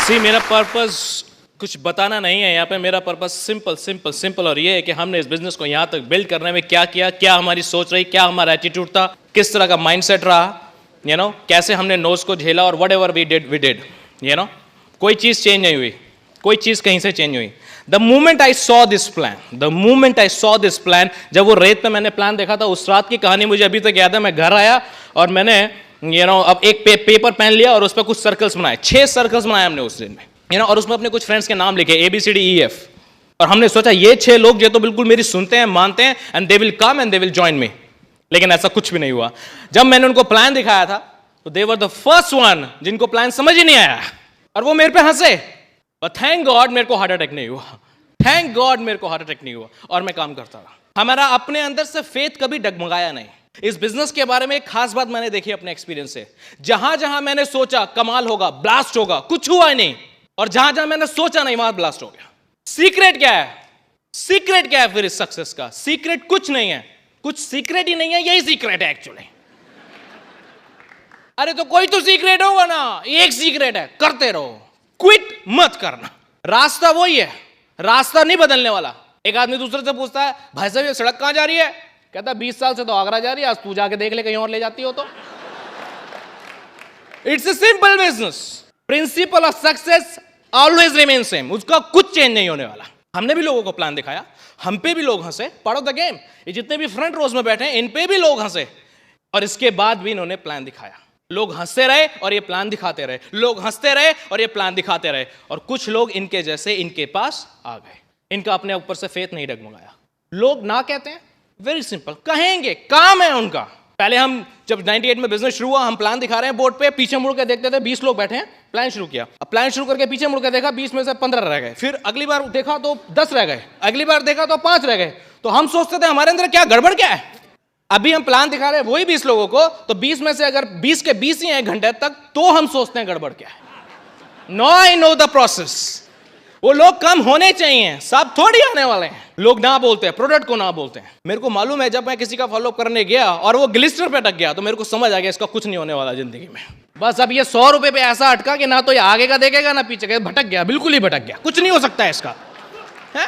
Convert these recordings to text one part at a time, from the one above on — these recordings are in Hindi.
सी मेरा पर्पस कुछ बताना नहीं है यहाँ पे। मेरा पर्पस सिंपल सिंपल सिंपल और ये है कि हमने इस बिजनेस को यहाँ तक बिल्ड करने में क्या किया, क्या हमारी सोच रही, क्या हमारा एटीट्यूड था, किस तरह का माइंडसेट रहा, कैसे हमने नोज को झेला और वट एवर वी डिड कोई चीज़ चेंज नहीं हुई, कोई चीज़ कहीं से चेंज हुई। The moment I saw this plan, जब वो रेत पे मैंने प्लान देखा था, उस रात की कहानी मुझे अभी तक याद है। मैं घर आया और मैंने अब एक पेपर पेन लिया और उस पर कुछ सर्कल्स बनाए, 6 सर्कल्स बनाए हमने उस दिन में, और उसमें अपने कुछ फ्रेंड्स के नाम लिखे ABCDEF। और हमने सोचा ये 6 लोग ये तो बिल्कुल मेरी सुनते हैं, मानते हैं, and they will come and they will join me. लेकिन ऐसा कुछ भी नहीं हुआ। जब मैंने उनको प्लान दिखाया था तो दे वर द फर्स्ट वन जिनको प्लान समझ ही नहीं आया, और वो मेरे पे हंसे। बट थैंक गॉड मेरे को हार्ट अटैक नहीं हुआ, थैंक गॉड मेरे को हार्ट अटैक नहीं हुआ, और मैं काम करता रहा। हमारा अपने अंदर से फेथ कभी डगमगाया नहीं। इस बिजनेस के बारे में एक खास बात मैंने देखी अपने एक्सपीरियंस से। जहां जहां मैंने सोचा कमाल होगा, ब्लास्ट होगा, कुछ हुआ ही नहीं, और जहां जहां मैंने सोचा नहीं वहां ब्लास्ट हो गया। सीक्रेट क्या है? सीक्रेट क्या है फिर इस सक्सेस का? सीक्रेट कुछ नहीं है, कुछ सीक्रेट ही नहीं है, यही सीक्रेट है एक्चुअली। अरे तो कोई तो सीक्रेट होगा ना, एक सीक्रेट है, करते रहो, क्विट मत करना। रास्ता वही है, रास्ता नहीं बदलने वाला। एक आदमी दूसरे से पूछता है, भाई साहब ये सड़क कहां जा रही है? कहता 20 साल से तो आगरा जा रही है, आज तू जाके देख ले कहीं और ले जाती हो तो। It's a simple business, principle of success always remain same, उसका कुछ चेंज नहीं होने वाला। हमने भी लोगों को प्लान दिखाया, हम पे भी लोग हंसे, पार्ट ऑफ द गेम। ये जितने भी फ्रंट रोज में बैठे हैं इन पे भी लोग हंसे, और इसके बाद भी इन्होंने प्लान दिखाया। लोग हंसते रहे और ये प्लान दिखाते रहे, लोग हंसते रहे और ये प्लान दिखाते रहे, और कुछ लोग इनके जैसे इनके पास आ गए। इनका अपने ऊपर से फेथ नहीं डगमगाया। लोग ना कहते हैं, वेरी सिंपल, कहेंगे, काम है उनका। पहले हम जब 98 में बिजनेस शुरू हुआ, हम प्लान दिखा रहे हैं बोर्ड पे, पीछे मुड़ के देखते थे 20 लोग बैठे हैं, प्लान शुरू किया। अब प्लान शुरू करके पीछे मुड़ के देखा, 20 में से 15 रह गए। फिर अगली बार देखा तो 10 रह गए, अगली बार देखा तो 5 रह गए। तो हम सोचते थे हमारे अंदर क्या गड़बड़ क्या है। अभी हम प्लान दिखा रहे हैं वही 20 लोगों को, तो 20 में से अगर 20 के 20 ही हैं 1 घंटे तक, तो हम सोचते हैं गड़बड़ क्या है। No, I know the process. वो लोग कम होने चाहिए, सब थोड़ी आने वाले हैं। लोग ना बोलते हैं, प्रोडक्ट को ना बोलते हैं। मेरे को मालूम है, जब मैं किसी का फॉलो करने गया और वो ग्लिस्टर पे अटक गया, तो मेरे को समझ आ गया इसका कुछ नहीं होने वाला जिंदगी में। बस अब ये 100 रुपए पे ऐसा अटका कि ना तो ये आगे का देखेगा ना पीछे का, भटक गया, बिल्कुल ही भटक गया, कुछ नहीं हो सकता है इसका। है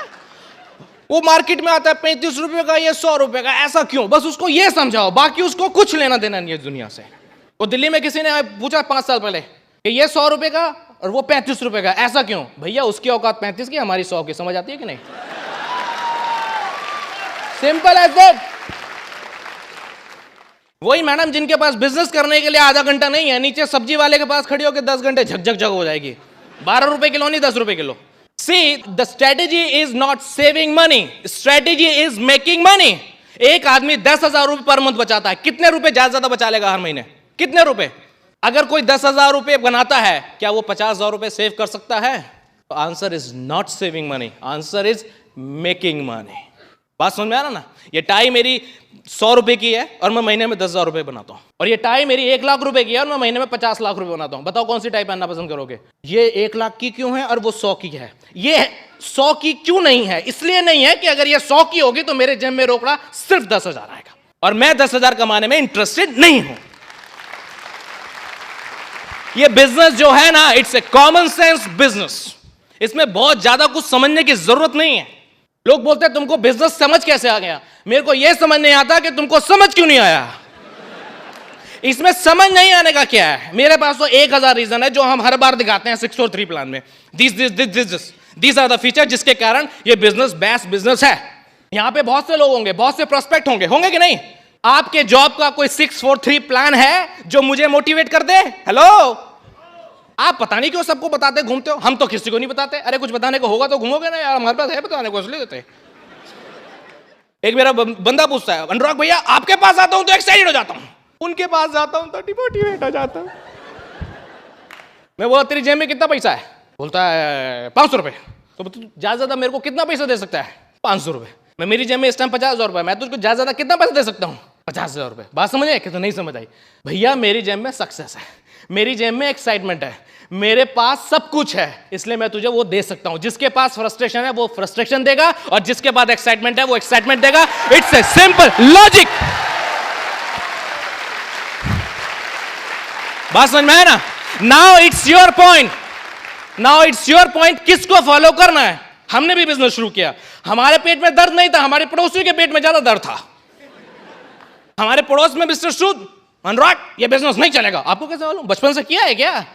वो मार्केट में आता है 35 रुपए का, ये 100 रुपए का, ऐसा क्यों? बस उसको ये समझाओ, बाकी उसको कुछ लेना देना नहीं है दुनिया से। वो दिल्ली में किसी ने पूछा 5 साल पहले कि ये 100 रुपए का और वो 35 रुपए का, ऐसा क्यों? भैया उसकी औकात 35 की, हमारी 100 की, समझ आती है कि नहीं? Simple as that. वही मैडम जिनके पास बिजनेस करने के लिए आधा घंटा नहीं है, नीचे सब्जी वाले के पास खड़ी होकर 10 घंटे झकझक झक हो जाएगी। 12 रुपए किलो नहीं, 10 रुपए kilo. See, the strategy is not saving money, strategy is making money। एक आदमी 10,000 रुपए पर मंथ बचाता है, कितने रुपए ज्यादा बचा लेगा हर महीने? कितने रुपए? अगर कोई 10,000 रुपए बनाता है, क्या वो 50,000 रुपए सेव कर सकता है? तो answer is not saving money, answer is making money. बात समझ में आ रहा ना? ये टाई मेरी 100 रुपए की है और मैं महीने में 10,000 रुपए बनाता हूं, और ये टाई मेरी 1 लाख रुपए की है और मैं महीने में 50 लाख रुपए बनाता हूं। बताओ कौन सी टाई पहनना पसंद करोगे? ये 1 लाख की क्यों है और वो 100 की है? ये 100 की क्यों नहीं है? इसलिए नहीं है कि अगर ये 100 की होगी तो मेरे जेब में रोकड़ा सिर्फ 10,000 आएगा, और मैं 10,000 कमाने में इंटरेस्टेड नहीं हूं। ये बिजनेस जो है ना, it's a common sense business. इसमें बहुत ज्यादा कुछ समझने की जरूरत नहीं है। लोग बोलते हैं तुमको बिजनेस समझ कैसे आ गया? मेरे को यह समझ नहीं आता कि तुमको समझ क्यों नहीं आया। इसमें समझ नहीं आने का क्या है? मेरे पास तो 1000 रीजन है जो हम हर बार दिखाते हैं 643 प्लान में। These are the features जिसके कारण ये बिजनेस बेस्ट बिजनेस है। यहां पे बहुत से लोग होंगे, बहुत से प्रोस्पेक्ट होंगे कि नहीं? आपके जॉब का कोई 643 प्लान है जो मुझे मोटिवेट कर दे? हेलो, आप पता नहीं क्यों सबको बताते घूमते हो, हम तो किसी को नहीं बताते। अरे कुछ बताने को होगा तो घूमोगे ना यार, हमारे पास है बताने को, इसलिए देते। एक मेरा बंदा पूछता है, अनुराग भैया आपके पास आता हूं तो एक्साइटेड हो जाता हूं, उनके पास जाता हूं तो डिमोटिवेट हो जाता हूं। मैं बोला तेरी जेब में कितना पैसा है? बोलता है 500 रुपए। तो ज्यादा मेरे को कितना पैसा दे सकता है? 500 रुपए। मैं मेरी जेब में इस टाइम 50,000 रुपए, मैं तो उसको ज्यादा कितना पैसा दे सकता हूं? 50,000 रुपए। बात समझ आई कि तो नहीं समझ आई? भैया मेरी जेब में सक्सेस है, मेरी जेब में एक्साइटमेंट है, मेरे पास सब कुछ है, इसलिए मैं तुझे वो दे सकता हूं। जिसके पास फ्रस्ट्रेशन है वो फ्रस्ट्रेशन देगा, और जिसके पास एक्साइटमेंट है वो एक्साइटमेंट देगा। It's a simple logic. बात समझ में आया ना? Now it's your point. Now it's your point, किसको फॉलो करना है। हमने भी बिजनेस शुरू किया, हमारे पेट में दर्द नहीं था, हमारे पड़ोसी के पेट में ज्यादा दर्द था। हमारे पड़ोस में मिस्टर सूद, अनुराग ये बिजनेस नहीं चलेगा। आपको कैसे मालूम, बचपन से किया है क्या?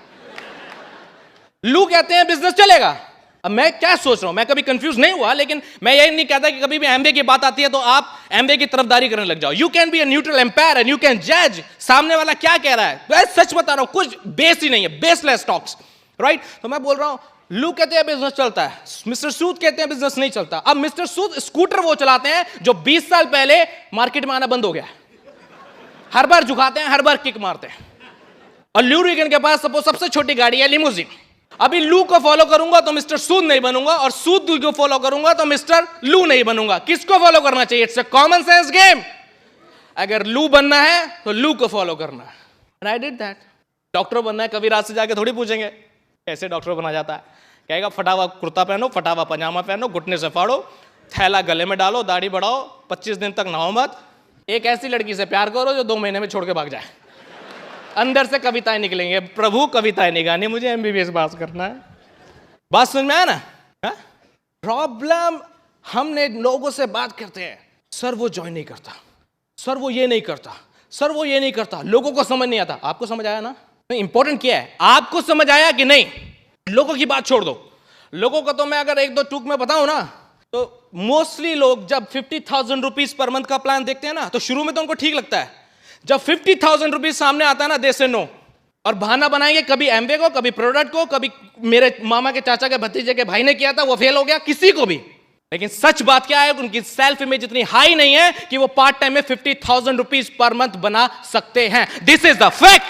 लू कहते हैं बिजनेस चलेगा। अब मैं क्या सोच रहा हूं, मैं कभी कंफ्यूज नहीं हुआ, लेकिन मैं यही नहीं कहता कि कभी भी एमबीए की बात आती है तो आप एमबीए की तरफदारी करने लग जाओ। You can be a neutral empire and you can जज सामने वाला क्या कह रहा है। मैं सच बता रहा हूं, कुछ बेस ही नहीं है, बेसलेस टॉक्स, राइट। तो मैं बोल रहा हूं लू कहते हैं बिजनेस चलता है, मिस्टर सूद कहते हैं बिजनेस नहीं चलता। अब मिस्टर सूद स्कूटर वो चलाते हैं जो 20 साल पहले मार्केट में आना बंद हो गया। हर बार झुकाते हैं, हर बार किक मारते हैं। और ल्यू रीगन के पास सपोज सबसे छोटी गाड़ी है लिमोजिन। अभी लू को फॉलो करूंगा तो मिस्टर सूद नहीं बनूंगा, और सूद को फॉलो करूंगा तो मिस्टर लू नहीं बनूंगा। किसको फॉलो करना चाहिए? It's a common sense game. अगर लू बनना है तो लू को फॉलो करना है, and I did that. Doctor बनना है, कभी रात से जाके थोड़ी पूछेंगे कैसे डॉक्टर बना जाता है। कहेगा फटा हुआ कुर्ता पहनो, फटा हुआ पजामा पहनो, घुटने से फाड़ो, थैला गले में डालो, दाढ़ी बढ़ाओ, 25 दिन तक नहाओ मत, एक ऐसी लड़की से प्यार करो जो 2 महीने में छोड़ के भाग जाए। अंदर से कविताएं निकलेंगे, प्रभु कविताएं नहीं गानी, मुझे एमबीबीएस पास करना है। बात समझ में आया ना? प्रॉब्लम, हमने लोगों से बात करते हैं, सर वो ज्वाइन नहीं करता, सर वो ये नहीं करता, सर वो ये नहीं करता। लोगों को समझ नहीं आता। आपको समझ आया ना? इंपॉर्टेंट क्या है, आपको समझ आया कि नहीं? लोगों की बात छोड़ दो। लोगों को तो मैं अगर 1-2 टूक में बताऊं ना, तो मोस्टली लोग जब 50,000 रुपीज पर मंथ का प्लान देखते हैं ना, तो शुरू में तो उनको ठीक लगता है। जब 50,000 रुपीज सामने आता है ना, दे से नो, और बहाना बनाएंगे कभी एमबे को, कभी प्रोडक्ट को, कभी मेरे मामा के चाचा के भतीजे के भाई ने किया था वो फेल हो गया, किसी को भी। लेकिन सच बात क्या है, उनकी सेल्फ इमेज इतनी हाई नहीं है कि वो पार्ट टाइम में 50,000 रुपीज पर मंथ बना सकते हैं। This is the fact.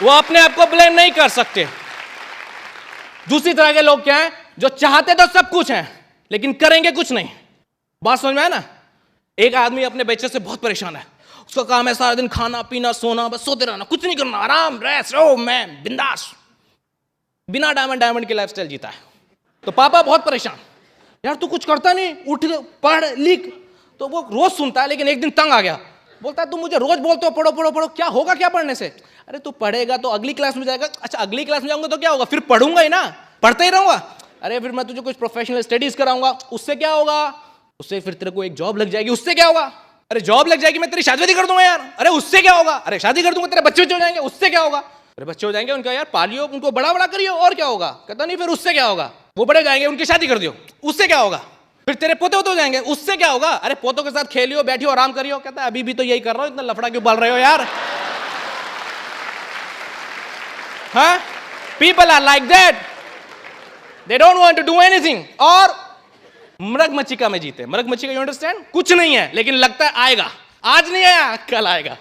वो अपने आप को ब्लेम नहीं कर सकते। दूसरी तरह के लोग क्या हैं, जो चाहते तो सब कुछ हैं लेकिन करेंगे कुछ नहीं। बात समझ में आया ना? एक आदमी अपने बच्चे से बहुत परेशान है, उसका काम है सारा दिन खाना पीना सोना, बस सोते रहना, कुछ नहीं करना, आराम, रेस्ट, ओ मैन, बिंदास, बिना डायमंड की लाइफस्टाइल जीता है। तो पापा बहुत परेशान, यार तू कुछ करता नहीं, उठ पढ़ लिख। तो वो रोज सुनता है, लेकिन एक दिन तंग आ गया, बोलता है तुम मुझे रोज बोलते हो पढ़ो पढ़ो पढ़ो, क्या होगा क्या पढ़ने से? अरे तू पढ़ेगा तो अगली क्लास में जाएगा। अच्छा अगली क्लास में जाऊंगा तो क्या होगा? फिर पढ़ूंगा ही ना, पढ़ते ही रहूंगा। अरे फिर मैं तुझे कुछ प्रोफेशनल स्टडीज कराऊंगा, उससे क्या होगा? उससे फिर तेरे को एक जॉब लग जाएगी, उससे क्या होगा? अरे जॉब लग जाएगी, मैं तेरी शादी कर दूंगा यार। अरे उससे क्या होगा? अरे शादी कर दूंगा, तेरे बच्चे हो जाएंगे, उससे क्या होगा? अरे बच्चे हो जाएंगे, उनका यार पालियो, उनको बड़ा बड़ा करियो, और क्या होगा? कहता नहीं फिर उससे क्या होगा? वो बड़े जाएंगे, उनकी शादी कर दियो, उससे क्या होगा? फिर तेरे पोते हो जाएंगे, उससे क्या होगा? अरे पोतों के साथ खेलियो, बैठियो, आराम करियो। कहता है अभी भी तो यही कर रहा हूं, इतना लफड़ा क्यों पाल रहे हो यार? हाँ, people are like that, they don't want to do anything. और मृग मचिका में जीते। मृग मचिका, यू अंडरस्टैंड? कुछ नहीं है लेकिन लगता है आएगा, आज नहीं आया कल आएगा,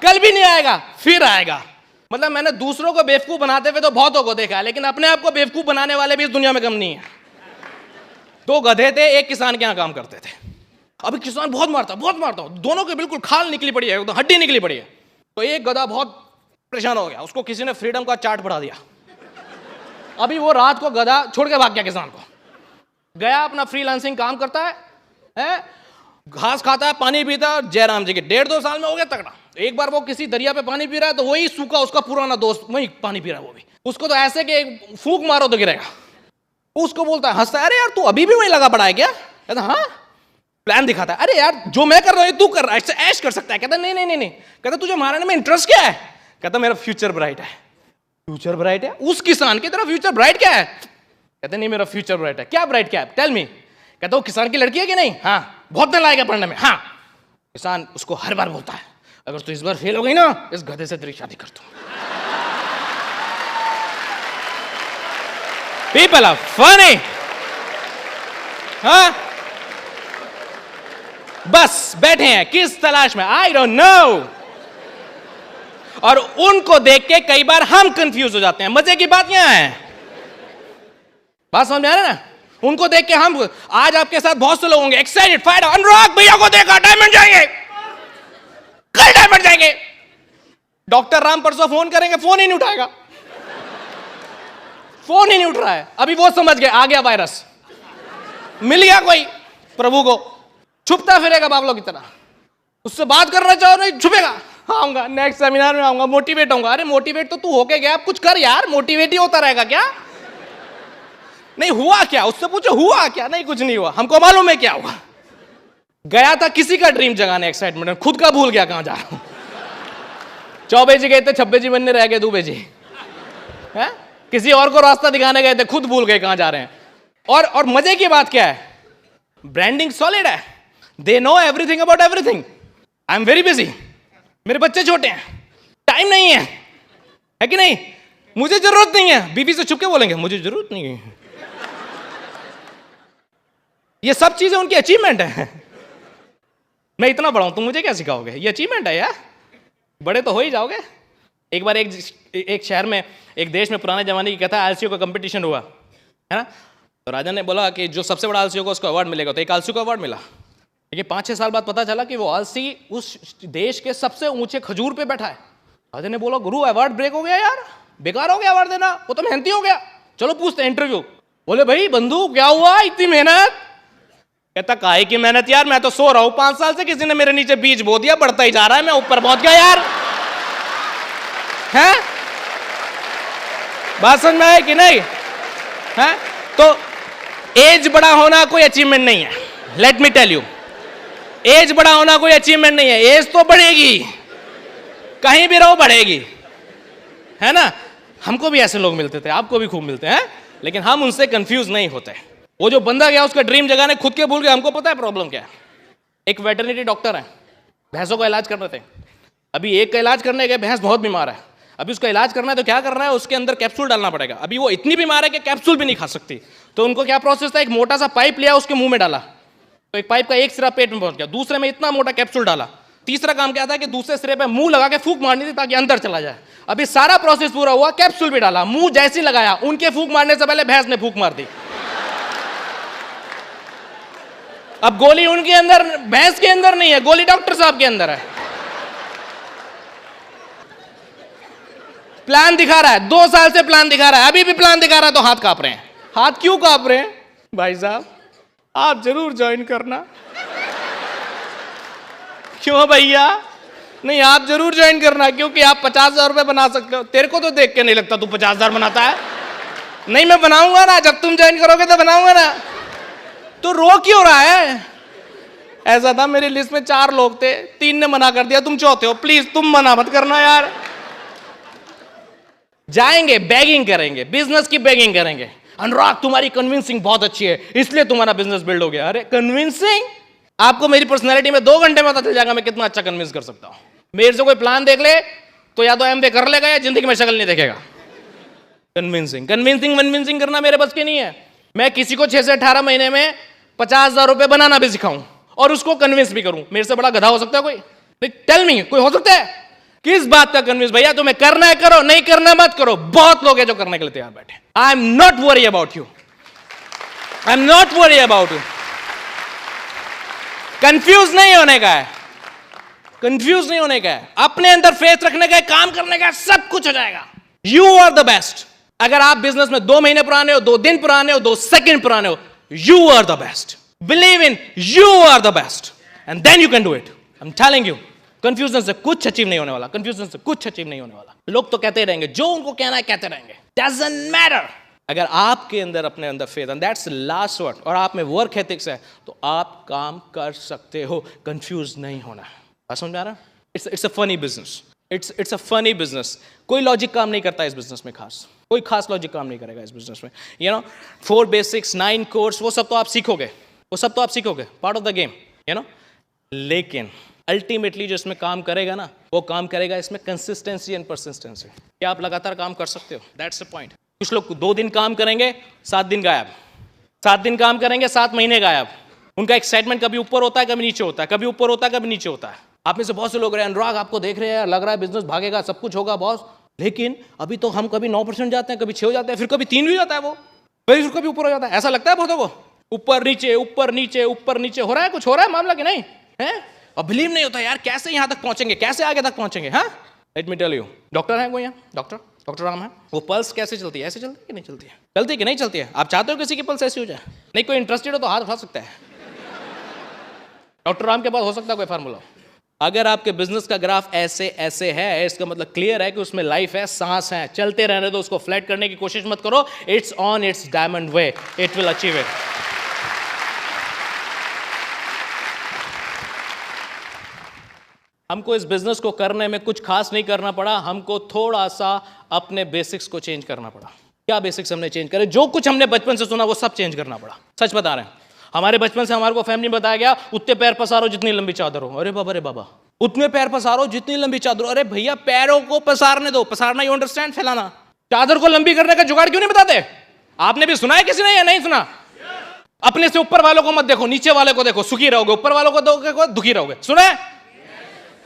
कल भी नहीं आएगा फिर आएगा। मतलब मैंने दूसरों को बेवकूफ बनाते हुए तो बहुतों को देखा है, लेकिन अपने आप को बेवकूफ बनाने वाले भी इस दुनिया में कम नहीं है। 2 गधे थे, एक किसान के यहां काम करते थे। अभी किसान बहुत मारता, दोनों के बिल्कुल खाल निकली पड़ी है, हड्डी निकली पड़ी है। तो एक गधा बहुत परेशान हो गया, उसको किसी ने फ्रीडम का चार्ट पढ़ा दिया। अभी वो रात को गधा छोड़ के भाग गया किसान को, गया अपना फ्रीलांसिंग काम करता है, घास खाता है, पानी पीता है। जयराम जी के 1.5-2 साल में हो गया तगड़ा। एक बार वो किसी दरिया पे पानी पी रहा है, तो वही सूखा उसका पुराना दोस्त वही पानी पी रहा है, वो भी उसको तो ऐसे कि फूंक मारो तो गिरेगा। उसको बोलता है, हंसता है, अरे यार तू अभी भी वही लगा पड़ा है क्या? कहता हाँ। प्लान दिखाता है, अरे यार जो मैं कर रहा हूँ तू कर रहा है, ऐश कर सकता है। कहता नहीं। कहता तुझे मारने में इंटरेस्ट क्या है? कहता मेरा फ्यूचर ब्राइट है। फ्यूचर ब्राइट है? उस किसान की तरह फ्यूचर ब्राइट क्या है? कहते नहीं मेरा फ्यूचर ब्राइट है। क्या ब्राइट क्या है? Tell me. कहता वो किसान की लड़की है कि नहीं? हाँ। बहुत दिन लाएगा पढ़ने में? हाँ। किसान उसको हर बार बोलता है, अगर तू इस बार फेल हो गई ना, इस गधे से तेरी शादी कर दूं। People are funny. हाँ? बस बैठे हैं किस तलाश में? I don't know. और उनको देख के कई बार हम कंफ्यूज हो जाते हैं। मजे की बात यहां है, बात समझ में आ रहा है ना? उनको देख के हम, आज आपके साथ बहुत से लोग होंगे एक्साइटेड, फाइट, अनुराग भैया को देखा, डायमंड जाएंगे, कल डायमंड जाएंगे। डॉक्टर राम परसों फोन करेंगे, फोन ही नहीं उठाएगा, फोन ही नहीं उठ रहा है। अभी वो समझ गए आ गया वायरस, मिल गया कोई प्रभु को, छुपता फिरेगा बाबलों की तरह। उससे बात करना चाहो नहीं छुपेगा, आऊंगा, नेक्स्ट सेमिनार में आऊंगा, मोटिवेट होऊंगा। अरे मोटिवेट तो तू होके गया, अब कुछ कर यार, मोटिवेट ही होता रहेगा क्या? नहीं हुआ क्या, उससे पूछो हुआ क्या? नहीं कुछ नहीं हुआ, हमको मालूम है क्या हुआ। गया था किसी का ड्रीम जगाने, एक्साइटमेंट में, खुद का भूल गया कहां जा रहा हूं। चौबे जी गए थे, छब्बे जी बनने रह गए दूबे जी है? किसी और को रास्ता दिखाने गए थे, खुद भूल गए कहां जा रहे हैं। और मजे की बात क्या है, ब्रांडिंग सॉलिड है, they know everything about everything. I am very busy, मेरे बच्चे छोटे हैं, टाइम नहीं है कि नहीं? मुझे जरूरत नहीं है, बीवी से छुप के बोलेंगे मुझे जरूरत नहीं है। ये सब चीजें उनकी अचीवमेंट है। मैं इतना बड़ा हूं, तुम मुझे क्या सिखाओगे? ये अचीवमेंट है यार, बड़े तो हो ही जाओगे। एक बार एक शहर में, एक देश में, पुराने जमाने की कथा, आलसियों का कंपटीशन हुआ है ना। तो राजा ने बोला कि जो सबसे बड़ा आलसी होगा उसको अवार्ड मिलेगा। तो एक आलसी को अवार्ड मिला, लेकिन 5-6 साल बाद पता चला कि वो आलसी उस देश के सबसे ऊंचे खजूर पे बैठा है। राजा ने बोला गुरु अवार्ड ब्रेक हो गया यार, बेकार हो गया अवार्ड देना, वो तो मेहनती हो गया, चलो पूछते हैं इंटरव्यू। बोले भाई बंधु क्या हुआ, इतनी मेहनत? कहता काहे की मेहनत यार, मैं तो सो रहा हूं 5 साल से, किसी ने मेरे नीचे बीज बो दिया, बढ़ता ही जा रहा है, मैं ऊपर पहुंच गया यार। है बात समझ में आए कि नहीं? है तो एज बड़ा होना कोई अचीवमेंट नहीं है, let me tell you. Age बड़ा होना कोई अचीवमेंट नहीं है, एज तो बढ़ेगी, कहीं भी रहो बढ़ेगी, है ना। हमको भी ऐसे लोग मिलते थे, आपको भी खूब मिलते हैं, लेकिन हम उनसे कंफ्यूज नहीं होते। वो जो बंदा गया उसका ड्रीम जगाने, खुद के भूल गया। हमको पता है प्रॉब्लम क्या है। एक वेटरनरी डॉक्टर है, भैंसों का इलाज कर रहे थे। अभी एक का इलाज करने गए, भैंस बहुत बीमार है, अभी उसका इलाज करना है तो क्या करना है, उसके अंदर कैप्सूल डालना पड़ेगा। अभी वो इतनी बीमार है कि कैप्सूल भी नहीं खा सकती। तो उनको क्या प्रोसेस था, एक मोटा सा पाइप लिया, उसके मुंह में डाला, तो एक पाइप का एक सिरा पेट में पहुंच गया, दूसरे में इतना मोटा कैप्सूल डाला, तीसरा काम क्या था कि दूसरे सिरे पे मुंह लगा के फूंक मारनी थी ताकि अंदर चला जाए। अभी सारा प्रोसेस पूरा हुआ, कैप्सूल भी डाला, मुंह जैसे लगाया, उनके फूंक मारने से पहले भैंस ने फूंक मार दी। अब गोली उनके अंदर, भैंस के अंदर नहीं है, गोली डॉक्टर साहब के अंदर है। प्लान दिखा रहा है, 2 साल से प्लान दिखा रहा है, अभी भी प्लान दिखा रहा है तो हाथ कांप रहे हैं। हाथ क्यों कांप रहे हैं? भाई साहब आप जरूर ज्वाइन करना। क्यों भैया? नहीं आप जरूर ज्वाइन करना, क्योंकि आप 50,000 रुपए बना सकते हो। तेरे को तो देख के नहीं लगता तू 50,000 बनाता है। नहीं मैं बनाऊंगा ना, जब तुम ज्वाइन करोगे तो बनाऊंगा ना। तो रो क्यों रहा है? ऐसा था मेरी लिस्ट में 4 लोग थे, 3 ने मना कर दिया, तुम चौथे हो, प्लीज तुम मना मत करना यार। जाएंगे बेगिंग करेंगे, बिजनेस की बेगिंग करेंगे, अनुराग तुम्हारी कन्विंसिंग बहुत अच्छी है इसलिए तुम्हारा बिजनेस बिल्ड हो गया। अरे कन्विंसिंग? आपको मेरी पर्सनैलिटी में 2 घंटे में पता चल जाएगा मैं कितना अच्छा कन्विंस कर सकता हूं। मेरे से कोई प्लान देख ले तो या तो एमबीए कर लेगा या जिंदगी में शक्ल नहीं देखेगा। कन्विंसिंग करना मेरे बस की नहीं है। मैं किसी को 6 से 18 महीने में 50,000 रुपए बनाना भी सिखाऊं और उसको कन्विंस भी करूं। मेरे से बड़ा गधा हो सकता है कोई? टेल मी, कोई हो सकता है? किस बात का कन्विंस? भैया तुम्हें करना है करो, नहीं करना मत करो। बहुत लोग हैं जो करने के लिए तैयार बैठे। I am not worry about you, I am not worry about you. Confuse नहीं होने का है, कंफ्यूज नहीं होने का है, अपने अंदर फेथ रखने का है, काम करने का है, सब कुछ हो जाएगा। You are the best. अगर आप बिजनेस में 2 महीने पुराने हो, 2 दिन पुराने हो, 2 सेकंड पुराने हो, you are the best. Believe in you are the best and then you can do it. I am telling you, confusion से कुछ अचीव नहीं होने वाला, कंफ्यूजन से कुछ अचीव नहीं होने वाला। लोग तो कहते रहेंगे, जो उनको कहना है कहते रहेंगे, डजंट मैटर। अगर आपके अंदर, अपने अंदर faith, and that's last word, और आप में वर्क एथिक्स है, तो आप काम कर सकते हो। कंफ्यूज नहीं होना है। बात समझ में आ रहा है? It's a funny business, it's a funny business. कोई लॉजिक काम नहीं करता इस बिजनेस में, कोई खास लॉजिक काम नहीं करेगा इस बिजनेस में। 4 बेसिक्स, 9 कोर्स, वो सब तो आप सीखोगे, वो सब तो आप सीखोगे, पार्ट ऑफ द गेम, लेकिन अल्टीमेटली जो इसमें काम करेगा ना, वो काम करेगा इसमें कंसिस्टेंसी एंड परसिस्टेंसी। क्या आप लगातार काम कर सकते हो? That's the point. कुछ लोग 2 दिन काम करेंगे, 7 दिन गायब, 7 दिन काम करेंगे, 7 महीने गायब। उनका एक्साइटमेंट कभी ऊपर होता है, कभी नीचे होता है, कभी ऊपर होता है, कभी नीचे होता है। आप में से बहुत से लोग रहे, अनुराग आपको देख रहे हैं, लग रहा है बिजनेस भागेगा, सब कुछ होगा बॉस, लेकिन अभी तो हम कभी 9% जाते हैं, कभी 6 हो जाते हैं, फिर कभी 3 भी जाता है, वो फिर कभी ऊपर हो जाता है। ऐसा लगता है बहुतों को, ऊपर नीचे ऊपर नीचे ऊपर नीचे हो रहा है, कुछ हो रहा है मामला कि नहीं है? और बिलीव नहीं होता यार, कैसे यहां तक पहुंचेंगे, कैसे आगे तक पहुंचेंगे? हाँ, let me tell you. Doctor है कोई यहाँ? डॉक्टर राम है। वो पल्स कैसे चलती है? ऐसे चलती है कि नहीं चलती है? चलती है कि नहीं चलती है? आप चाहते हो किसी की पल्स ऐसी हो जाए? नहीं, कोई इंटरेस्टेड हो तो हाथ उठा सकता है। डॉक्टर राम के पास हो सकता है कोई फार्मूला? अगर आपके बिजनेस का ग्राफ ऐसे ऐसे है, इसका मतलब क्लियर है कि उसमें लाइफ है, सांस है, चलते रहने दो, उसको फ्लैट करने की कोशिश मत करो. It's on it's diamond way, it will achieve it. हमको इस बिजनेस को करने में कुछ खास नहीं करना पड़ा, हमको थोड़ा सा अपने बेसिक्स को चेंज करना पड़ा. क्या बेसिक्स हमने चेंज करे? जो कुछ हमने बचपन से सुना वो सब चेंज करना पड़ा. सच बता रहे हैं. हमारे बचपन से हमारे को फैमिली बताया गया, उतने पैर पसारो जितनी लंबी चादर हो. अरे बाबा, अरे बाबा, उतने पैर पसारो जितनी लंबी चादर हो. अरे भैया, पैरों को पसारने दो. पसारना, यू अंडरस्टैंड, फैलाना. चादर को लंबी करने का जुगाड़ क्यों नहीं बताते? आपने भी सुना है किसी ने या नहीं सुना? अपने से ऊपर वालों को मत देखो, नीचे वाले को देखो, सुखी रहोगे. ऊपर वालों को देखो, दुखी रहोगे. सुना है?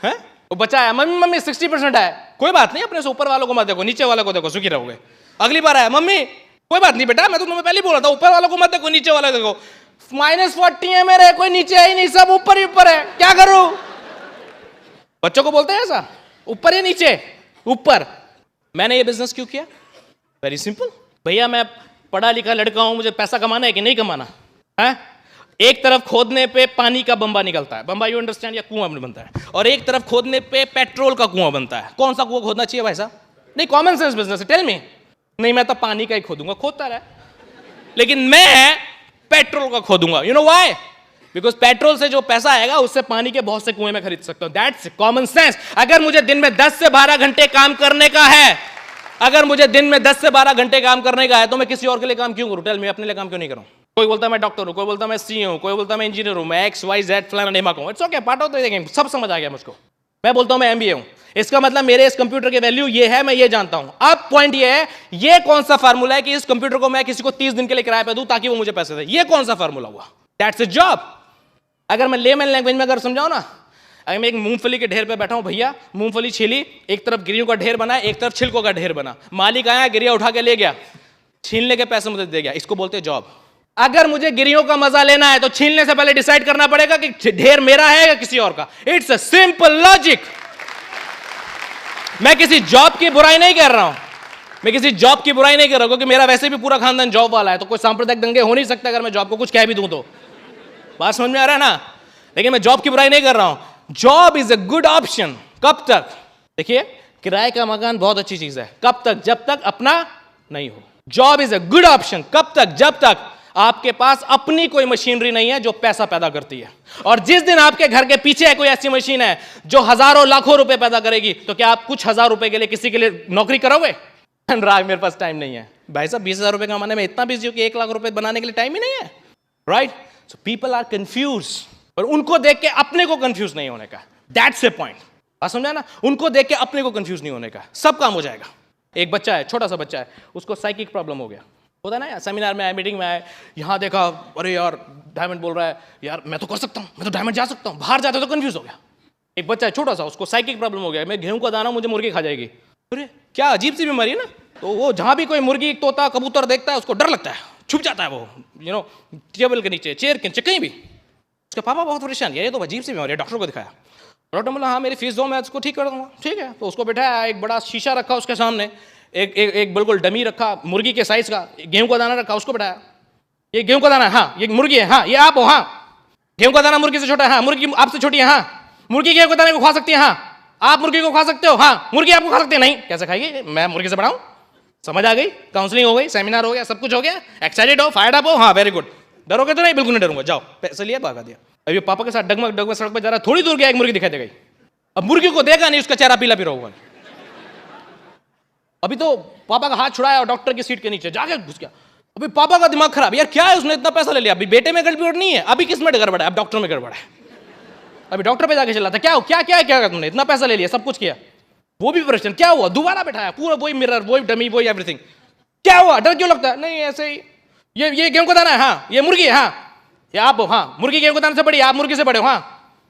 वो बचा है, मम्मी मम्मी 60% है. कोई बात नहीं, अपने से ऊपर वालों को मत देखो, नीचे वाले को देखो, सुखी रहोगे. अगली बार आया, मम्मी कोई बात नहीं बेटा, मैं तो तुम्हें पहले ही बोला था, ऊपर वालों को मत देखो, नीचे वाले देखो. -40 है मेरे, कोई नीचे है ही नहीं, सब ऊपर ही ऊपर है, क्या करूं? बच्चों को बोलते हैं ऐसा, ऊपर या नीचे? ऊपर. मैंने ये बिजनेस क्यों किया? Very simple. भैया, मैं पढ़ा लिखा लड़का हूं, मुझे पैसा कमाना है कि नहीं कमाना है? एक तरफ खोदने पे पानी का बंबा निकलता है, बंबा, यू अंडरस्टैंड, या कुआं बनता है. और एक तरफ खोदने पे पेट्रोल का कुआं बनता है. कौन सा कुआं खोदना चाहिए भाई साहब? नहीं, कॉमन सेंस बिजनेस है. Tell me. नहीं, मैं तो पानी का ही खोदूंगा. खोदता रहा, लेकिन मैं पेट्रोल का खोदूंगा. You know why? Because petrol से जो पैसा आएगा उससे पानी के बहुत से कुएं में खरीद सकता हूं. That's common sense. अगर मुझे दिन में 10 से 12 घंटे काम करने का है, अगर मुझे दिन में 10 से 12 घंटे काम करने का है, तो मैं किसी और के लिए काम क्यों करूं? Tell me. अपने लिए काम क्यों नहीं करूं? कोई बोलता मैं डॉक्टर हूं, कोई बोलता मैं सी हूं, कोई बोलता मैं इंजीनियर हूं, मैं XYZ फलाना नेमा कहूं. It's okay, part of the game. सब समझ आ गया मुझको. मैं बोलता हूं मैं MBA हूं, इसका मतलब मेरे इस कंप्यूटर की वैल्यू ये है, मैं ये जानता हूं. अब पॉइंट ये है, ये कौन सा फार्मूला है कि इस कंप्यूटर को मैं किसी को 30 दिन के लिए किराए पे दूं ताकि वो मुझे पैसे दे? ये कौन सा फार्मूला हुआ? That's a job. अगर मैं लेमन लैंग्वेज में अगर समझाऊं ना, अगर मैं एक मूंगफली के ढेर पे बैठा हूं, भैया मूंगफली छिली, एक तरफ गिरियों का ढेर बना, एक तरफ छिलकों का ढेर बना. मालिक आया, गिरिया उठा के ले गया, छीलने के पैसे मुझे दे गया. इसको बोलते हैं जॉब. अगर मुझे गिरियों का मजा लेना है तो छीलने से पहले डिसाइड करना पड़ेगा कि ढेर मेरा है या किसी और का. It's a simple logic. मैं किसी जॉब की बुराई नहीं कर रहा हूं, मैं किसी जॉब की बुराई नहीं कर रहा हूं, क्योंकि मेरा वैसे भी पूरा खानदान जॉब वाला है, तो कोई सांप्रदायिक दंगे हो नहीं सकते अगर मैं जॉब को कुछ कह भी दूं तो. बात समझ में आ रहा है ना? लेकिन मैं जॉब की बुराई नहीं कर रहा हूं. Job is a good option. कब तक? देखिए, किराए का मकान बहुत अच्छी चीज है. कब तक? जब तक अपना नहीं हो. Job is a good option. कब तक? जब तक आपके पास अपनी कोई मशीनरी नहीं है जो पैसा पैदा करती है. और जिस दिन आपके घर के पीछे कोई ऐसी मशीन है जो हजारों लाखों रुपए पैदा करेगी, तो क्या आप कुछ हजार रुपए के लिए किसी के लिए नौकरी करोगे? राज, मेरे पास टाइम नहीं है. भाई साहब, 20,000 रुपए कमाने में इतना बिजी हो कि 1 लाख रुपए बनाने के लिए टाइम ही नहीं है. Right? So people are confuse. और उनको देख के अपने को कंफ्यूज नहीं होने का. That's a point. बात समझा ना? उनको देख के अपने को कंफ्यूज नहीं होने का. सब काम हो जाएगा. एक बच्चा है, छोटा सा बच्चा है, उसको साइकिक प्रॉब्लम हो गया. होता ना यार, सेमिनार में आए, मीटिंग में आए, यहाँ देखा, अरे यार डायमंड बोल रहा है, यार मैं तो कर सकता हूँ, मैं तो डायमंड जा सकता हूँ. बाहर जाते तो कंफ्यूज हो गया. एक बच्चा है छोटा सा, उसको साइकिक प्रॉब्लम हो गया. मैं गेहूं का दाना, मुझे मुर्गी खा जाएगी. अरे क्या अजीब सी बीमारी है ना. तो वो जहां भी कोई मुर्गी, तोता, कबूतर देखता है उसको डर लगता है, छुप जाता है वो, यू नो, टेबल के नीचे, चेयर के नीचे, कहीं भी. उसका पापा बहुत परेशान, ये तो अजीब सी बीमारी है. डॉक्टर को दिखाया. डॉक्टर बोला हाँ मेरी फीस दो, मैं उसको ठीक कर दूंगा. ठीक है. तो उसको बैठाया, एक बड़ा शीशा रखा उसके सामने, एक बिल्कुल डमी रखा मुर्गी के साइज का, गेहूं का दाना रखा, उसको बैठाया. ये गेहूं का दाना, हाँ ये मुर्गी है, हाँ ये आप हो, हाँ गेहूं का दाना मुर्गी से छोटा है, हाँ मुर्गी आपसे छोटी है, हाँ मुर्गी गेहूं के दाने को खा सकती है, हाँ आप मुर्गी को खा सकते हो, हाँ मुर्गी आपको खा सकती है. नहीं, कैसे खाएगी? मैं मुर्गी से बढ़ाऊं? समझ आ गई? काउंसलिंग हो गई, सेमिनार हो गया, सब कुछ हो गया. एक्साइटेड हो, फायर्ड अप हो, हाँ वेरी गुड. डरोगे तो नहीं? बिल्कुल नहीं डरूंगा. जाओ, पैसे लिया, भागा दिया. अभी पापा के साथ डगमग डगमग सड़क पर जा रहा, थोड़ी दूर गया, एक मुर्गी दिखाई दे गई. अब मुर्गी को देखा नहीं, उसका चेहरा पीला पीला हुआ. अभी तो पापा का हाथ छुड़ाया और डॉक्टर की सीट के नीचे जाके घुस गया. अभी पापा का दिमाग खराब, यार क्या है, उसने इतना पैसा ले लिया, अभी बेटे में गड़बड़ नहीं है, अभी किस में गड़बड़ है? अब डॉक्टर में गड़बड़ है. अभी डॉक्टर पे जाके चला था, क्या क्या क्या क्या तुमने इतना पैसा ले लिया, सब कुछ किया, वो भी परेशान. क्या हुआ? दोबारा बैठाया, पूरा वही मिरर, वही डमी, वही एवरीथिंग. क्या हुआ? डर क्यों लगता है? नहीं ऐसे ही, ये गेहूं का दाना है, हाँ ये मुर्गी है, हाँ ये आप हो, हाँ मुर्गी गेहूं के दाने से बड़ी, आप मुर्गी से बड़े हो, हाँ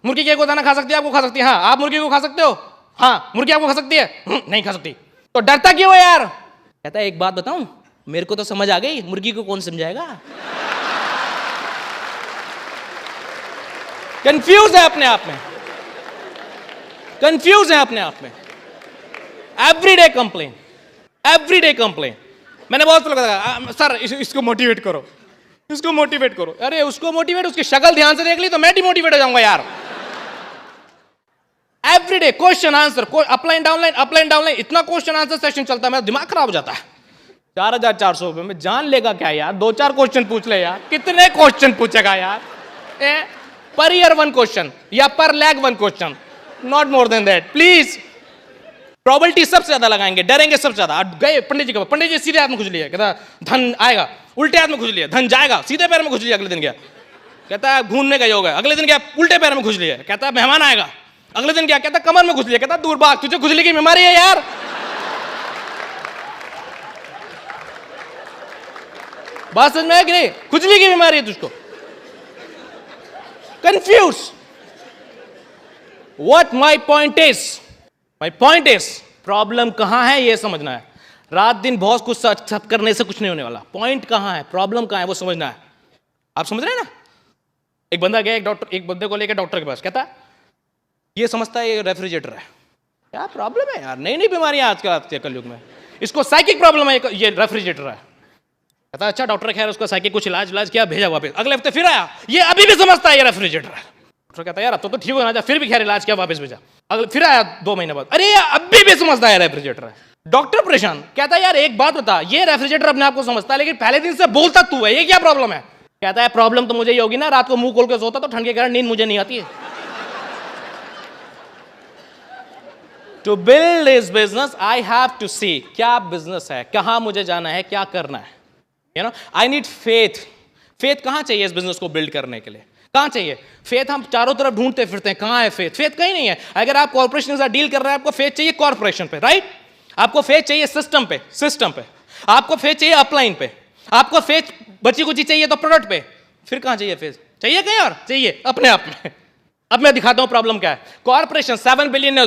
मुर्गी गेहूं का दाना खा सकती है, आपको खा सकती है, हाँ आप मुर्गी को खा सकते हो, हाँ मुर्गी आपको खा सकती है, नहीं खा सकती. तो डरता क्यों है यार? कहता है एक बात बताऊं, मेरे को तो समझ आ गई, मुर्गी को कौन समझाएगा? कंफ्यूज है अपने आप में, कंफ्यूज है अपने आप में. Everyday complain, everyday complain. मैंने बहुत लगा सर इसको मोटिवेट करो, इसको मोटिवेट करो. अरे उसको मोटिवेट, उसकी शक्ल ध्यान से देख ली तो मैं डिमोटिवेट हो जाऊंगा यार. Everyday question answer, upline downline upline downline, इतना क्वेश्चन आंसर सेशन चलता है, मेरा दिमाग खराब हो जाता है। 4,400 रुपए में जान लेगा क्या यार? 2-4 क्वेश्चन पूछ ले यार, कितने क्वेश्चन पूछेगा यार? पर ईयर 1 क्वेश्चन या पर lag 1 question, not more than that please. Probability सबसे ज्यादा लगाएंगे, डरेंगे सबसे ज्यादा। गए पंडित जी के पास, पंडित जी सीधे हाथ में खुजली है, कहता धन आएगा, उल्टे हाथ में खुजली है, धन जाएगा, सीधे पैर में खुजली है। अगले दिन गया, कहता है घूमने गए हो गए। अगले दिन गया, उल्टे पैर में खुजली है, कहता है मेहमान आएगा। अगले दिन क्या, कहता कमर में खुजली है, कहता दूर भाग, तुझे खुजली की बीमारी है यार। बात समझ में आया कि नहीं? खुजली की बीमारी है तुझको। Confuse. What my point is, problem कहां है ये समझना है। रात दिन बहुत कुछ सर्च करने से कुछ नहीं होने वाला। पॉइंट कहां है, प्रॉब्लम कहां है, वो समझना है। आप समझ रहे हैं ना? एक बंदा गया एक बंदे को लेकर डॉक्टर के पास, कहता है ये समझता है ये रेफ्रिजरेटर है। क्या प्रॉब्लम है यार? नई नई बीमारियां आजकल कलयुग में, इसको साइकिक प्रॉब्लम है, ये रेफ्रिजरेटर है। कहता अच्छा डॉक्टर, खैर उसका साइकिक कुछ इलाज किया, भेजा वापस। अगले हफ्ते फिर आया, ये अभी भी समझता है ये रेफ्रिजरेटर है। डॉक्टर कहता है यार अब तो ठीक होना, फिर भी खैर इलाज किया, वापस भेजा। अगले फिर आया 2 महीने बाद, अरे यार अभी भी समझता है रेफ्रिजरेटर है। डॉक्टर परेशान, कहता है यार एक बात बता, ये रेफ्रिजरेटर अपने आप को समझता है लेकिन पहले दिन से बोलता तू है, ये क्या प्रॉब्लम है? कहता है प्रॉब्लम तो मुझे ही होगी ना, रात को मुंह खोल के सोता तो ठंड के कारण नींद मुझे नहीं आती है। To build this business I have to see क्या बिजनेस है, कहां मुझे जाना है, क्या करना है। You know I need faith. Faith कहां चाहिए इस बिजनेस को बिल्ड करने के लिए? कहां चाहिए फेथ? हम चारों तरफ ढूंढते फिरते हैं, कहां है फेथ? फेथ कहीं नहीं है। अगर आप कॉर्पोरेशन के साथ डील कर रहे हैं, आपको फेथ चाहिए कॉर्पोरेशन पे, राइट? आपको फेथ चाहिए सिस्टम पे, आपको फेथ चाहिए अपलाइन पे, आपको फेथ बची कुची चाहिए तो प्रोडक्ट पे। फिर कहां चाहिए फेथ? चाहिए कहीं और? चाहिए अपने आप में। अब मैं दिखाता हूं प्रॉब्लम क्या है। Corporation $7 billion.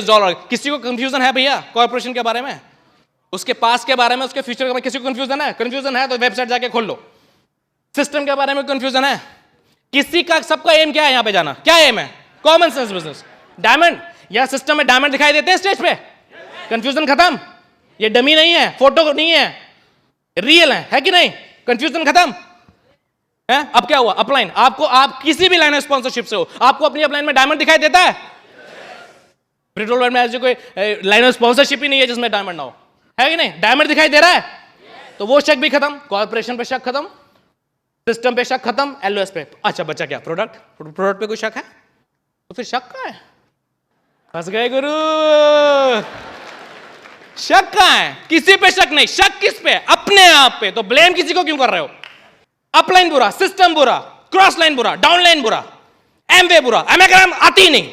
किसी को कंफ्यूजन है भैया कॉर्पोरेशन के बारे में? उसके पास के बारे में, उसके फ्यूचर के बारे में किसी को कंफ्यूजन है? कंफ्यूजन है तो वेबसाइट जाके खोल लो। सिस्टम के बारे में कंफ्यूजन है किसी का? सबका एम क्या है यहां पे जाना? क्या एम है? Common sense business. डायमंड या सिस्टम में डायमंड दिखाई देते हैं स्टेज पे? कंफ्यूजन खत्म। ये डमी नहीं है, फोटो नहीं है, रियल है कि नहीं? कंफ्यूजन खत्म है। अब क्या हुआ? अपलाइन। आपको, आप किसी भी लाइन ऑफ स्पॉन्सरशिप से हो, आपको अपनी अपलाइन में डायमंड दिखाई देता है? पेट्रोल वर्ल्ड में ऐसी कोई लाइन ऑफ स्पॉन्सरशिप ही नहीं है जिसमें डायमंड ना हो, है कि नहीं? डायमंड दिखाई दे रहा है तो वो शक भी खत्म। कॉर्पोरेशन पे शक खत्म, सिस्टम पे शक खत्म, एलओएस पे। अच्छा बचा क्या? प्रोडक्ट पे कोई शक है तो फिर शक कहां है? फंस गए गुरु। शक कहां है? किसी पे शक नहीं। शक किस पे? अपने आप पे। तो ब्लेम किसी को क्यों कर रहे हो? अपलाइन बुरा, सिस्टम बुरा, क्रॉस लाइन बुरा, डाउन लाइन बुरा, एमवे बुरा, एमेग्राम आती नहीं।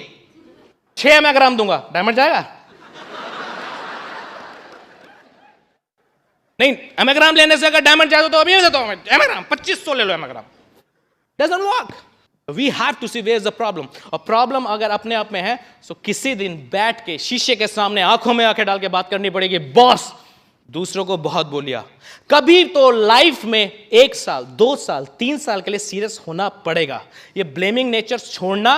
6 एमेग्राम दूंगा, डायमंड जाएगा? नहीं, एमेग्राम लेने से अगर डायमंड चाहिए तो अभी देता हूं मैं एमेग्राम, 2500 ले लो एमेग्राम। Doesn't work. We have to see where is the problem. और प्रॉब्लम अगर अपने आप में है तो किसी दिन बैठ के शीशे के सामने आंखों में आंखें डाल के बात करनी पड़ेगी। बॉस दूसरों को बहुत बोलिया, कभी तो लाइफ में 1 साल 2 साल 3 साल के लिए सीरियस होना पड़ेगा। ये ब्लेमिंग नेचर छोड़ना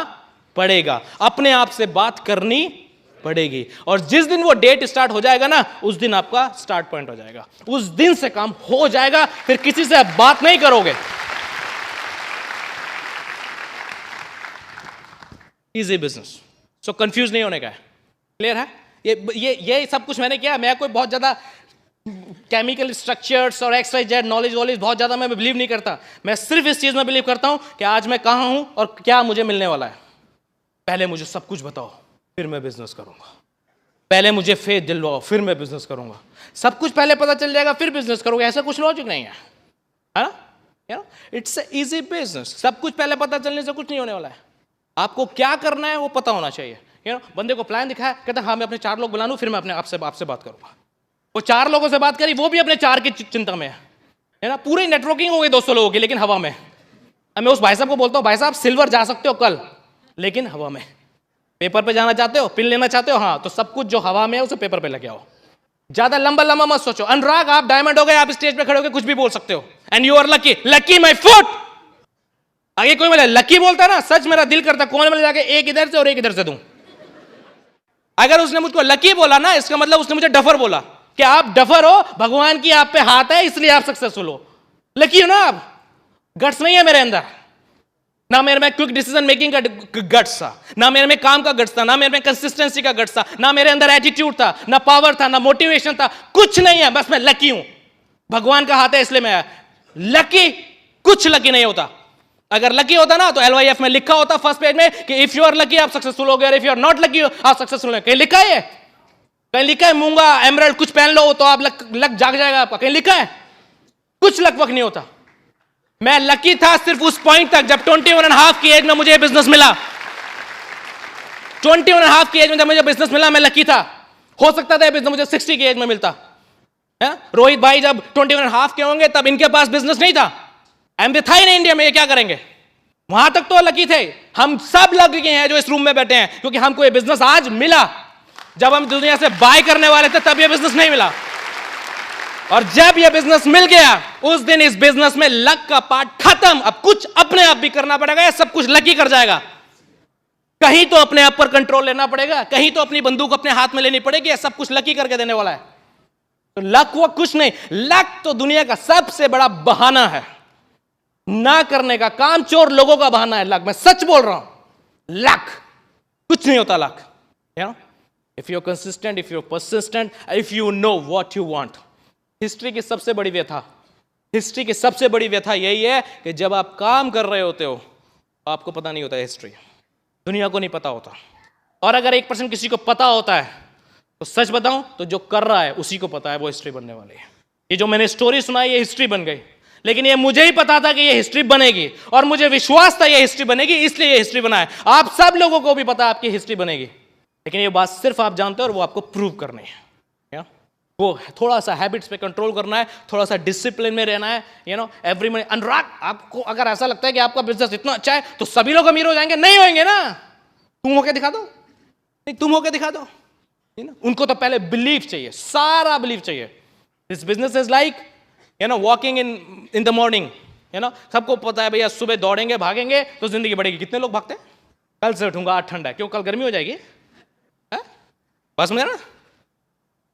पड़ेगा, अपने आप से बात करनी पड़ेगी। और जिस दिन वो डेट स्टार्ट हो जाएगा ना, उस दिन आपका स्टार्ट पॉइंट हो जाएगा, उस दिन से काम हो जाएगा। फिर किसी से आप बात नहीं करोगे। Easy business. सो कंफ्यूज नहीं होने का है। क्लियर है? ये सब कुछ मैंने किया। मैं कोई बहुत ज्यादा केमिकल स्ट्रक्चर्स और XYZ नॉलेज बहुत ज्यादा मैं बिलीव नहीं करता। मैं सिर्फ इस चीज में बिलीव करता हूं कि आज मैं कहां हूं और क्या मुझे मिलने वाला है। पहले मुझे सब कुछ बताओ, फिर मैं बिजनेस करूंगा। पहले मुझे फेथ दिलवाओ, फिर मैं बिजनेस करूंगा। सब कुछ पहले पता चल जाएगा फिर बिजनेस करोगे, ऐसा कुछ लॉजिक नहीं है ना? It's easy business. सब कुछ पहले पता चलने से कुछ नहीं होने वाला है। आपको क्या करना है वो पता होना चाहिए। बंदे को प्लान दिखाया, कहता हाँ मैं अपने 4 लोग बुला लूं, फिर मैं अपने आपसे बात करूंगा। वो 4 लोगों से बात करी, वो भी अपने 4 की चिंता में है ना। पूरी नेटवर्किंग हो गई 200 लोगों की, लेकिन हवा में। अब मैं उस भाई साहब को बोलता हूँ, भाई साहब सिल्वर जा सकते हो कल, लेकिन हवा में। पेपर पे जाना चाहते हो, पिन लेना चाहते हो, हाँ तो सब कुछ जो हवा में है उसे पेपर पे लेके आओ। ज्यादा लंबा मत सोचो। अनुराग आप डायमंड हो गए, आप स्टेज पे खड़े होकर कुछ भी बोल सकते हो, and you are lucky my foot. आगे कोई बोले लकी बोलता है ना, सच मेरा दिल करता कोने में जाके एक इधर से और एक इधर से दूं। अगर उसने मुझको लकी बोला ना, इसका मतलब उसने मुझे डफर बोला कि आप डफर हो, भगवान की आप पे हाथ है इसलिए आप सक्सेसफुल हो। लकी हो ना आप, गट्स नहीं है मेरे अंदर। ना मेरे में क्विक डिसीजन मेकिंग का गट्स था, ना मेरे में काम का गट्स था, ना मेरे में कंसिस्टेंसी का गट्स था, ना मेरे अंदर एटीट्यूड था, ना पावर था, ना मोटिवेशन था, कुछ नहीं है। बस मैं लकी हूं, भगवान का हाथ है इसलिए मैं लकी। कुछ लकी नहीं होता। अगर लकी होता ना तो LYF में लिखा होता फर्स्ट पेज में कि इफ यू आर लकी आप सक्सेसफुल हो गए, if you are not lucky आप सक्सेसफुल हो। कहीं लिखा है? कहीं लिखा है मूंगा एमरल्ड कुछ पहन लो तो आप लक जाग जाएगा आपका? कहीं लिखा है? कुछ लक वक नहीं होता। मैं लकी था सिर्फ उस पॉइंट तक जब 21.5 की एज में मुझे बिजनेस मिला। 21.5 की एज में जब मुझे बिजनेस मिला मैं लकी था। हो सकता था बिजनेस मुझे 60 की एज में मिलता है? रोहित भाई जब 21.5 के होंगे तब इनके पास बिजनेस नहीं था, एमबी था ही नहीं इंडिया में, ये क्या करेंगे? वहां तक तो लकी थे। हम सब लकी हैं जो इस रूम में बैठे हैं, क्योंकि हमको ये बिजनेस आज मिला। जब हम दुनिया से बाय करने वाले थे तब ये बिजनेस नहीं मिला, और जब ये बिजनेस मिल गया उस दिन इस बिजनेस में लक का पार्ट खत्म। अब कुछ अपने आप भी करना पड़ेगा या सब कुछ लकी कर जाएगा? कहीं तो अपने आप पर कंट्रोल लेना पड़ेगा, कहीं तो अपनी बंदूक अपने हाथ में लेनी पड़ेगी, या सब कुछ लकी करके देने वाला है। तो लक वो कुछ नहीं, लक तो दुनिया का सबसे बड़ा बहाना है ना करने का। काम चोर लोगों का बहाना है लक। मैं सच बोल रहा हूं, लक कुछ नहीं होता। Luck if you are consistent, if you are persistent, if you know what you want. History की सबसे बड़ी व्यथा, हिस्ट्री की सबसे बड़ी व्यथा यही है कि जब आप काम कर रहे होते हो आपको पता नहीं होता हिस्ट्री, दुनिया को नहीं पता होता। और अगर 1% किसी को पता होता है तो सच बताऊं तो जो कर रहा है उसी को पता है वो हिस्ट्री बनने वाली है। ये जो मैंने स्टोरी सुनाई ये हिस्ट्री बन गई, लेकिन ये मुझे ही पता था कि ये हिस्ट्री बनेगी, और मुझे विश्वास था ये हिस्ट्री बनेगी, इसलिए ये हिस्ट्री बना है। आप सब लोगों को भी पता है आपकी हिस्ट्री बनेगी, लेकिन ये बात सिर्फ आप जानते हो और वो आपको प्रूव करनी है। वो थोड़ा सा हैबिट्स पे कंट्रोल करना है, थोड़ा सा डिसिप्लिन में रहना है। Every money. अनुराग, आपको अगर ऐसा लगता है कि आपका बिजनेस इतना अच्छा है तो सभी लोग अमीर हो जाएंगे, नहीं होंगे ना। तुम होके दिखा दो, नहीं तुम होके दिखा दो। उनको तो पहले बिलीव चाहिए, सारा बिलीव चाहिए। This business is like walking in the morning. सबको पता है भैया सुबह दौड़ेंगे भागेंगे तो जिंदगी बढ़ेगी। कितने लोग भागते हैं? कल से उठूंगा आज ठंडा है, क्यों? कल गर्मी हो जाएगी। बस में ना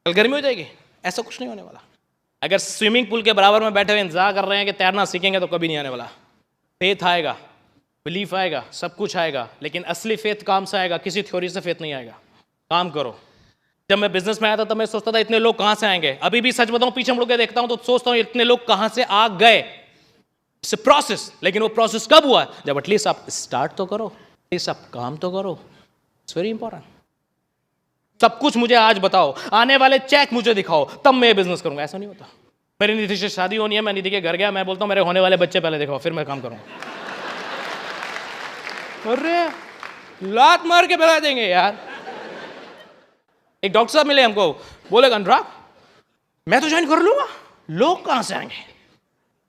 कल गर्मी हो जाएगी, ऐसा कुछ नहीं होने वाला। अगर स्विमिंग पूल के बराबर में बैठे हुए इंतजार कर रहे हैं कि तैरना सीखेंगे तो कभी नहीं आने वाला। फेथ आएगा, बिलीफ आएगा, सब कुछ आएगा, लेकिन असली फेथ काम से आएगा, किसी थ्योरी से फेथ नहीं आएगा। काम करो। जब मैं बिजनेस में आया था तब मैं सोचता था इतने लोग कहां से आएंगे। अभी भी सच बताऊं पीछे मुड़ के देखता हूं तो सोचता हूं इतने लोग कहां से आ गए। इट्स अ प्रोसेस, लेकिन वो प्रोसेस कब हुआ? जब एटलीस्ट आप स्टार्ट तो करो, एटलीस्ट आप काम तो करो। It's very important. सब कुछ मुझे आज बताओ, आने वाले चेक मुझे दिखाओ, तब मैं बिजनेस करूंगा, ऐसा नहीं होता। मेरी निधि से शादी होनी है, मैं निधि के घर गया, मैं बोलता हूं मेरे होने वाले बच्चे पहले दिखाओ फिर मैं काम करूंगा। अरे लात मार के भगा देंगे यार। एक डॉक्टर साहब मिले हमको, बोले अनुराग मैं तो ज्वाइन कर लूंगा, लोग कहां से आएंगे?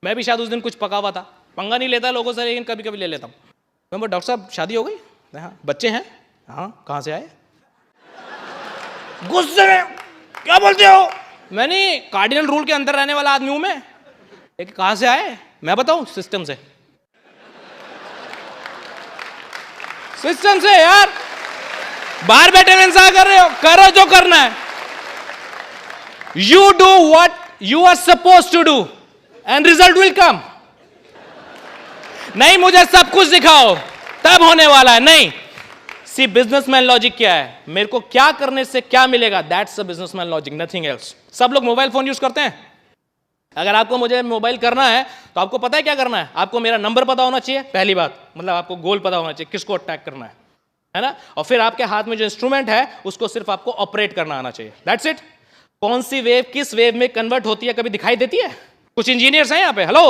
मैं भी शायद उस दिन कुछ पका हुआ था, पंगा नहीं लेता लोगों से, लेकिन कभी कभी ले लेता हूं। मैं बोला डॉक्टर साहब शादी हो गई? हाँ। बच्चे हैं? हाँ। कहां से आए? गुस्से में क्या बोलते हो? मैंने कार्डिनल रूल के अंदर रहने वाला आदमी हूं मैं। एक कहां से आए? मैं बताऊं? सिस्टम से। सिस्टम से यार। बाहर बैठे में इंतजार कर रहे हो, करो जो करना है। You do what you are suppose to do and result will come. नहीं मुझे सब कुछ दिखाओ तब होने वाला है, नहीं। सी बिजनेसमैन लॉजिक क्या है? मेरे को क्या करने से क्या मिलेगा, that's the businessman logic, nothing else. सब लोग मोबाइल फोन यूज करते हैं। अगर आपको मुझे मोबाइल करना है तो आपको पता है क्या करना है? आपको मेरा नंबर पता होना चाहिए, पहली बात। मतलब आपको गोल पता होना चाहिए, किसको अटैक करना है ना? और फिर आपके हाथ में जो इंस्ट्रूमेंट है उसको सिर्फ आपको ऑपरेट करना आना चाहिए, दैट्स इट। कौन सी वेव किस वेव में कन्वर्ट होती है कभी दिखाई देती है? कुछ इंजीनियर्स हैं यहाँ पे, हेलो,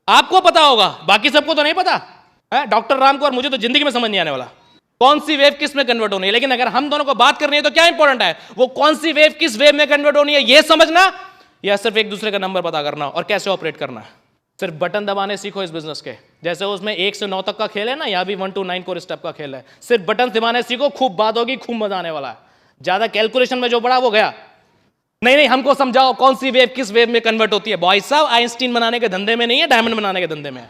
आपको पता होगा, बाकी सबको तो नहीं पता है। डॉक्टर राम को और मुझे तो जिंदगी में समझ नहीं आने वाला कौन सी वेव किस में कन्वर्ट होनी है। लेकिन अगर हम दोनों को बात करनी है तो क्या इंपॉर्टेंट है? वो कौन सी वेव किस वेव में कन्वर्ट होनी है ये समझना, या सिर्फ एक दूसरे का नंबर पता करना और कैसे ऑपरेट करना है। सिर्फ बटन दबाने सीखो इस बिजनेस के। जैसे उसमें 1 से 9 तक का खेल है ना, यहाँ भी 1 to 9 कोर स्टेप का खेल है। सिर्फ बटन दबाने सीखो, खूब बात होगी, खूब मजा आने वाला है। ज्यादा कैलकुलेशन में जो पड़ा वो गया। नहीं, हमको समझाओ कौन सी वेव किस वेव में कन्वर्ट होती है। बॉय साहब आइंस्टीन बनाने के धंधे में नहीं है, डायमंड बनाने के धंधे में है।